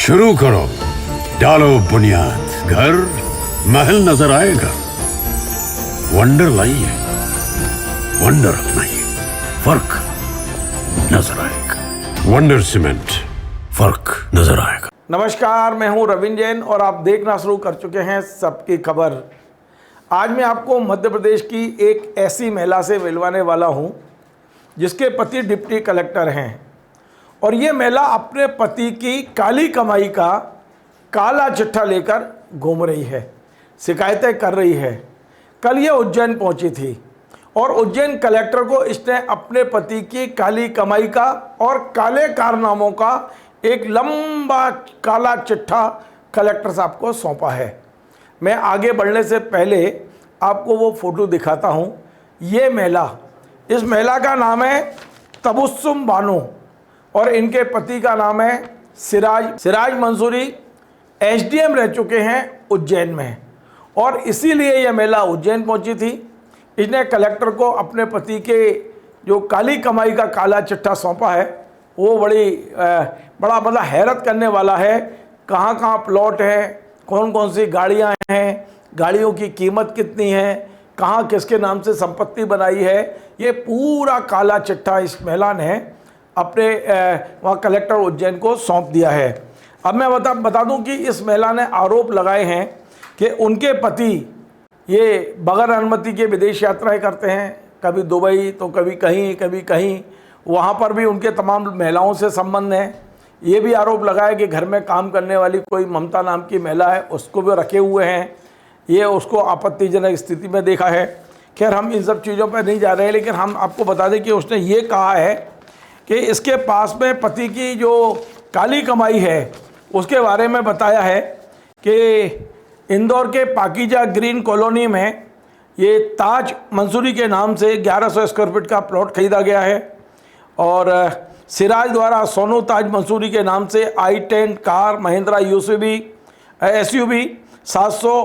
शुरू करो, डालो बुनियाद, घर महल नजर आएगा। वंडर लाइए, वंडर अपनाइए, फर्क नजर आएगा। वंडर सीमेंट, फर्क नजर आएगा। नमस्कार, मैं हूं रविंद्र जैन और आप देखना शुरू कर चुके हैं सबकी खबर। आज मैं आपको मध्य प्रदेश की एक ऐसी महिला से मिलवाने वाला हूं जिसके पति डिप्टी कलेक्टर हैं और ये महिला अपने पति की काली कमाई का काला चिट्ठा लेकर घूम रही है, शिकायतें कर रही है। कल ये उज्जैन पहुंची थी और उज्जैन कलेक्टर को इसने अपने पति की काली कमाई का और काले कारनामों का एक लंबा काला चिट्ठा कलेक्टर साहब को सौंपा है। मैं आगे बढ़ने से पहले आपको वो फ़ोटो दिखाता हूँ। ये महिला, इस महिला का नाम है तबस्सुम बानो और इनके पति का नाम है सिराज मंसूरी। एसडीएम रह चुके हैं उज्जैन में और इसीलिए यह महिला उज्जैन पहुंची थी। इसने कलेक्टर को अपने पति के जो काली कमाई का काला चिट्ठा सौंपा है वो बड़ा मतलब हैरत करने वाला है। कहाँ कहाँ प्लॉट है, कौन कौन सी गाड़ियाँ हैं, गाड़ियों की कीमत कितनी है, कहाँ किसके नाम से संपत्ति बनाई है, ये पूरा काला चिट्ठा इस महिला ने अपने वहाँ कलेक्टर उज्जैन को सौंप दिया है। अब मैं बता दूं कि इस महिला ने आरोप लगाए हैं कि उनके पति ये बगैर अनुमति के विदेश यात्राएं करते हैं, कभी दुबई तो कभी कहीं। वहाँ पर भी उनके तमाम महिलाओं से संबंध है। ये भी आरोप लगाया कि घर में काम करने वाली कोई ममता नाम की महिला है, उसको भी रखे हुए हैं। ये उसको आपत्तिजनक स्थिति में देखा है। खैर, हम इन सब चीज़ों पर नहीं जा रहे हैं, लेकिन हम आपको बता दें कि उसने ये कहा है कि इसके पास में पति की जो काली कमाई है उसके बारे में बताया है कि इंदौर के पाकीजा ग्रीन कॉलोनी में ये ताज मंसूरी के नाम से 1100 स्क्वायर फीट का प्लॉट खरीदा गया है और सिराज द्वारा सोनू ताज मंसूरी के नाम से i10 कार महिंद्रा एसयूवी 700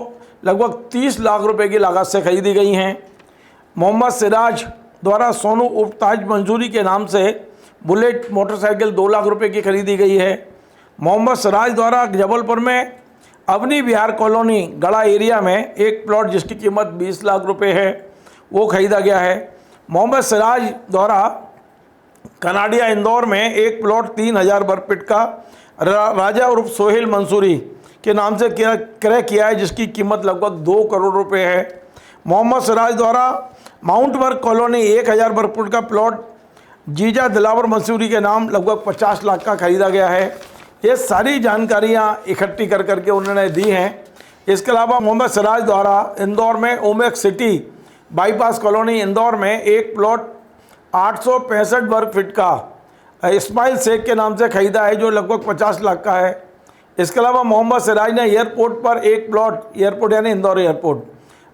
लगभग 30 लाख रुपए की लागत से खरीदी गई हैं। मोहम्मद सिराज द्वारा सोनू उर्फ ताज मंसूरी के नाम से बुलेट मोटरसाइकिल 2 लाख रुपए की खरीदी गई है। मोहम्मद सिराज द्वारा जबलपुर में अवनी विहार कॉलोनी गढ़ा एरिया में एक प्लॉट जिसकी कीमत 20 लाख रुपए है वो खरीदा गया है। मोहम्मद सिराज द्वारा कनाडिया इंदौर में एक प्लॉट 3000 वर्ग फीट का राजा उर्फ सोहेल मंसूरी के नाम से क्रय किया है जिसकी कीमत लगभग 2 करोड़ रुपए है। मोहम्मद सिराज द्वारा माउंट वर्क कॉलोनी 1000 वर्ग फीट का प्लॉट जीजा दिलावर मंसूरी के नाम लगभग 50 लाख का खरीदा गया है। ये सारी जानकारियां इकट्ठी कर करके उन्होंने दी हैं। इसके अलावा मोहम्मद सिराज द्वारा इंदौर में ओमेक सिटी बाईपास कॉलोनी इंदौर में एक प्लॉट 865 वर्ग फीट का इस्माइल शेख के नाम से खरीदा है जो लगभग 50 लाख का है। इसके अलावा मोहम्मद सिराज ने एयरपोर्ट पर एक प्लॉट, एयरपोर्ट यानी इंदौर एयरपोर्ट,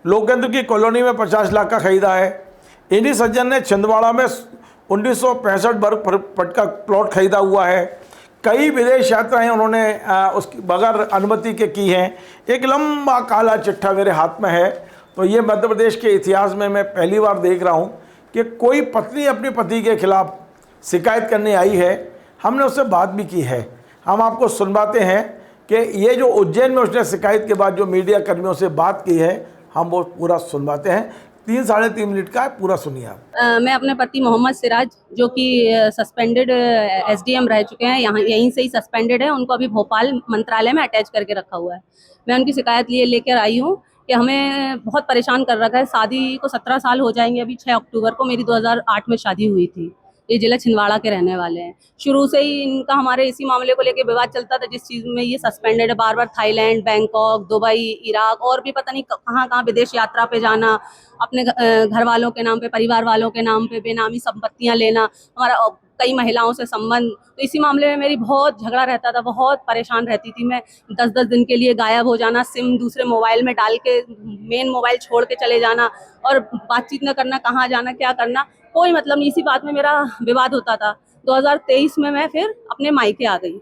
लोकतंत्र की कॉलोनी में 50 लाख का खरीदा है। इन्हीं सज्जन ने छिंदवाड़ा में 1965 वर्ग फीट का प्लॉट खरीदा हुआ है। कई विदेश यात्राएं उन्होंने उसकी बगैर अनुमति के की हैं। एक लंबा काला चिट्ठा मेरे हाथ में है। तो ये मध्य प्रदेश के इतिहास में मैं पहली बार देख रहा हूँ कि कोई पत्नी अपने पति के खिलाफ शिकायत करने आई है। हमने उससे बात भी की है। हम आपको सुनवाते हैं कि ये जो उज्जैन में उसने शिकायत के बाद जो मीडिया कर्मियों से बात की है, हम वो पूरा सुनवाते हैं। 3-3.5 मिनट का है, पूरा सुनिए आप। मैं अपने पति मोहम्मद सिराज जो कि सस्पेंडेड एसडीएम रह चुके हैं, यहाँ यहीं से ही सस्पेंडेड है, उनको अभी भोपाल मंत्रालय में अटैच करके रखा हुआ है। मैं उनकी शिकायत लेकर आई हूँ कि हमें बहुत परेशान कर रखा है। शादी को 17 साल हो जाएंगे अभी 6 अक्टूबर को। मेरी 2008 में शादी हुई थी। ये जिला छिंदवाड़ा के रहने वाले हैं। शुरू से ही इनका हमारे इसी मामले को लेकर विवाद चलता था, जिस चीज़ में ये सस्पेंडेड है। बार बार थाईलैंड, बैंकॉक, दुबई, इराक और भी पता नहीं कहाँ कहाँ विदेश यात्रा पे जाना, अपने घर वालों के नाम पे, परिवार वालों के नाम पे बेनामी संपत्तियां लेना, हमारा कई महिलाओं से संबंध। तो इसी मामले में मेरी बहुत झगड़ा रहता था, बहुत परेशान रहती थी मैं। 10-10 दिन के लिए गायब हो जाना, सिम दूसरे मोबाइल में डाल के मेन मोबाइल छोड़ के चले जाना और बातचीत न करना, कहाँ जाना क्या करना कोई मतलब नहीं। इसी बात में मेरा विवाद होता था। 2023 में मैं फिर अपने मायके आ गई।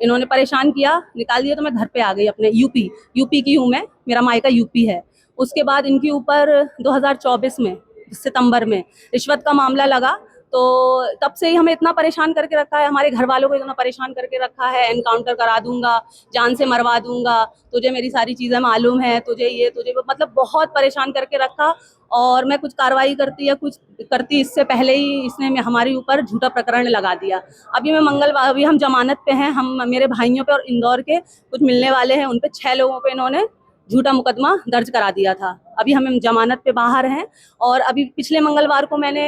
इन्होंने परेशान किया, निकाल दिया, तो मैं घर पे आ गई अपने यूपी की हूँ मैं, मेरा मायका यूपी है। उसके बाद इनके ऊपर 2024 में सितंबर में रिश्वत का मामला लगा तो तब से ही हमें इतना परेशान करके रखा है, हमारे घर वालों को इतना परेशान करके रखा है, एनकाउंटर करा दूंगा, जान से मरवा दूंगा, तुझे मेरी सारी चीज़ें मालूम है, तुझे ये तुझे वो, मतलब बहुत परेशान करके रखा। और मैं कुछ कार्रवाई करती या कुछ करती इससे पहले ही इसने हमारे ऊपर झूठा प्रकरण लगा दिया। अभी अभी हम जमानत पे हैं, हम मेरे भाइयों पे और इंदौर के कुछ मिलने वाले हैं, उन पे 6 लोगों पे इन्होंने झूठा मुकदमा दर्ज करा दिया था। अभी हम जमानत पे बाहर हैं। और अभी पिछले मंगलवार को मैंने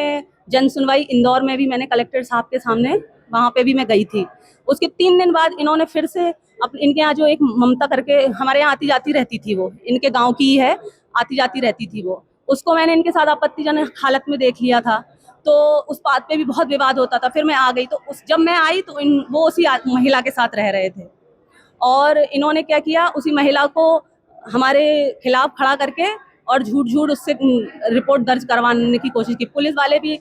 जन सुनवाई इंदौर में भी मैंने कलेक्टर साहब के सामने वहाँ पे भी मैं गई थी। उसके 3 दिन बाद इन्होंने फिर से इनके यहाँ जो एक ममता करके हमारे यहाँ आती जाती रहती थी, वो इनके गाँव की ही है, आती जाती रहती थी वो, उसको मैंने इनके साथ आपत्तिजनक हालत में देख लिया था। तो उस बात पे भी बहुत विवाद होता था। फिर मैं आ गई तो जब मैं आई तो वो उसी महिला के साथ रह रहे थे और इन्होंने क्या किया, उसी महिला को हमारे खिलाफ खड़ा करके और झूठ झूठ उससे रिपोर्ट दर्ज करवाने की कोशिश की। पुलिस वाले भी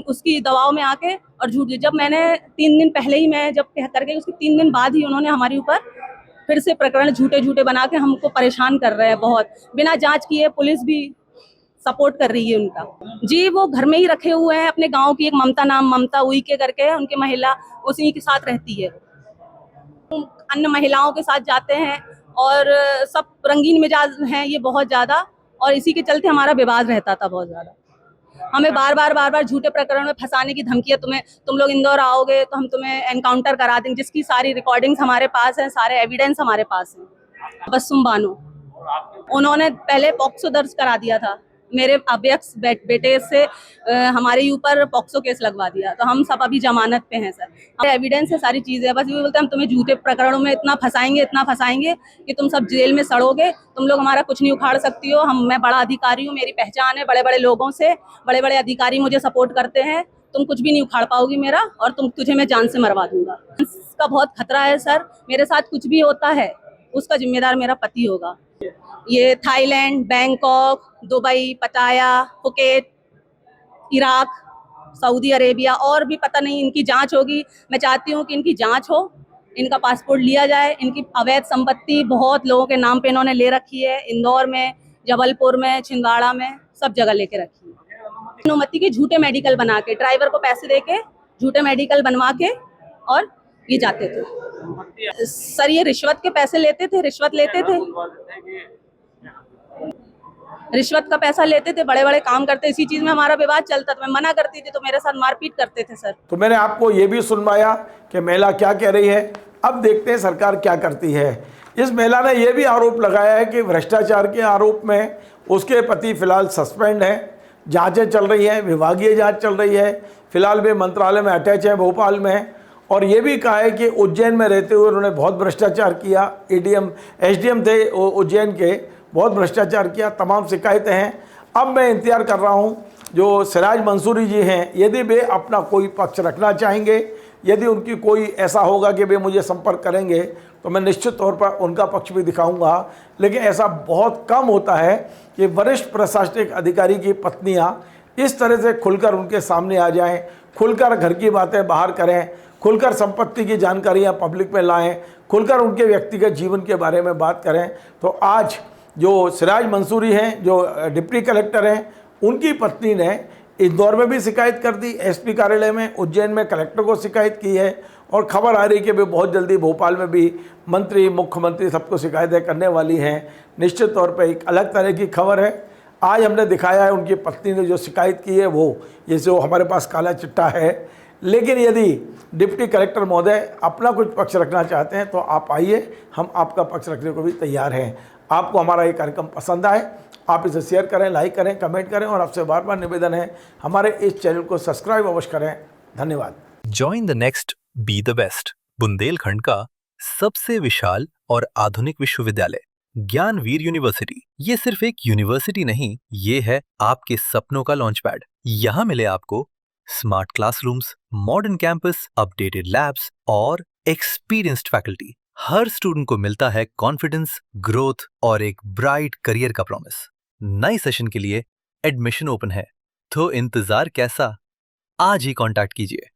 उसकी दबाव में आके और झूठ, जब मैंने 3 दिन पहले ही मैं जब कह करके उसके 3 दिन बाद ही उन्होंने हमारे ऊपर फिर से प्रकरण झूठे झूठे बना के हमको परेशान कर रहे हैं बहुत, बिना जांच किए। पुलिस भी सपोर्ट कर रही है उनका। जी, वो घर में ही रखे हुए हैं, अपने गांव की एक ममता उइके करके है उनकी महिला, उसी के साथ रहती है। अन्य महिलाओं के साथ जाते हैं और सब रंगीन मिजाज हैं ये बहुत ज़्यादा, और इसी के चलते हमारा विवाद रहता था बहुत ज़्यादा। हमें बार बार झूठे प्रकरण में फंसाने की धमकियाँ, तुम लोग इंदौर आओगे तो हम तुम्हें एनकाउंटर करा देंगे, जिसकी सारी रिकॉर्डिंग्स हमारे पास हैं, सारे एविडेंस हमारे पास हैं। बसुम बानो, उन्होंने पहले पॉक्सो दर्ज करा दिया था, मेरे अभ्यक्ष बेटे से हमारे ऊपर पॉक्सो केस लगवा दिया, तो हम सब अभी जमानत पे हैं सर। एविडेंस है, सारी चीज़ें, बस ये बोलते हैं हम तुम्हें झूठे प्रकरणों में इतना फंसाएंगे कि तुम सब जेल में सड़ोगे, तुम लोग हमारा कुछ नहीं उखाड़ सकती हो। मैं बड़ा अधिकारी हूँ, मेरी पहचान है बड़े बड़े लोगों से, बड़े बड़े अधिकारी मुझे सपोर्ट करते हैं, तुम कुछ भी नहीं उखाड़ पाओगी मेरा, और तुझे मैं जान से मरवा दूंगा। इसका बहुत खतरा है सर, मेरे साथ कुछ भी होता है उसका जिम्मेदार मेरा पति होगा। ये थाईलैंड, बैंकॉक, दुबई, पटाया, फुकेट, इराक, सऊदी अरेबिया और भी पता नहीं इनकी जांच होगी। मैं चाहती हूँ कि इनकी जांच हो, इनका पासपोर्ट लिया जाए। इनकी अवैध संपत्ति बहुत लोगों के नाम पे इन्होंने ले रखी है, इंदौर में, जबलपुर में, छिंदवाड़ा में, सब जगह लेके रखी है। अनुमति के झूठे मेडिकल बना के, ड्राइवर को पैसे दे के झूठे मेडिकल बनवा के और ये जाते थे सर। ये रिश्वत के पैसे लेते थे, रिश्वत का पैसा लेते थे, बड़े बड़े काम करते, इसी चीज में हमारा विवाद चलता था। मैं मना करती थी तो मेरे साथ मारपीट करते थे सर। तो मैंने आपको ये भी सुनवाया कि महिला क्या कह रही है। अब देखते हैं सरकार क्या करती है। इस महिला ने यह भी आरोप लगाया है कि भ्रष्टाचार के आरोप में उसके पति फिलहाल सस्पेंड है, जांचें चल रही हैं, विभागीय जांच चल रही है, फिलहाल वे मंत्रालय में अटैच है भोपाल में। और ये भी कहा है कि उज्जैन में रहते हुए उन्होंने बहुत भ्रष्टाचार किया, एसडीएम थे उज्जैन के, बहुत भ्रष्टाचार किया, तमाम शिकायतें हैं। अब मैं इंतजार कर रहा हूँ जो सिराज मंसूरी जी हैं, यदि वे अपना कोई पक्ष रखना चाहेंगे, यदि उनकी कोई ऐसा होगा कि वे मुझे संपर्क करेंगे तो मैं निश्चित तौर पर उनका पक्ष भी दिखाऊंगा। लेकिन ऐसा बहुत कम होता है कि वरिष्ठ प्रशासनिक अधिकारी की पत्नियां इस तरह से खुलकर उनके सामने आ जाएं, खुलकर घर की बातें बाहर करें, खुलकर संपत्ति की जानकारियां पब्लिक में लाएं, खुलकर उनके व्यक्तिगत जीवन के बारे में बात करें। तो आज जो सिराज मंसूरी हैं, जो डिप्टी कलेक्टर हैं, उनकी पत्नी ने इंदौर में भी शिकायत कर दी, एसपी कार्यालय में, उज्जैन में कलेक्टर को शिकायत की है, और खबर आ रही कि वे बहुत जल्दी भोपाल में भी मंत्री, मुख्यमंत्री सबको शिकायतें करने वाली हैं। निश्चित तौर पर एक अलग तरह की खबर है। आज हमने दिखाया है उनकी पत्नी ने जो शिकायत की है वो, ये जो हमारे पास काला चिट्ठा है। लेकिन यदि डिप्टी कलेक्टर महोदय अपना कुछ पक्ष रखना चाहते हैं तो आप आइए, हम आपका पक्ष रखने को भी तैयार हैं। आपको हमारा ये कार्यक्रम पसंद आए, आप इसे शेयर करें, लाइक करें, कमेंट करें, और आपसे बार बार निवेदन है हमारे इस चैनल को सब्सक्राइब अवश्य करें। धन्यवाद। Join the next be the best, Bundelkhand का सबसे विशाल और आधुनिक विश्वविद्यालय ज्ञानवीर यूनिवर्सिटी। ये सिर्फ एक यूनिवर्सिटी नहीं, ये है आपके सपनों का लॉन्च पैड। यहाँ मिले आपको smart classrooms, modern campus, updated labs और एक्सपीरियंस्ड फैकल्टी। हर स्टूडेंट को मिलता है कॉन्फिडेंस, ग्रोथ और एक ब्राइट करियर का प्रॉमिस। नए सेशन के लिए एडमिशन ओपन है, तो इंतजार कैसा? आज ही कांटेक्ट कीजिए।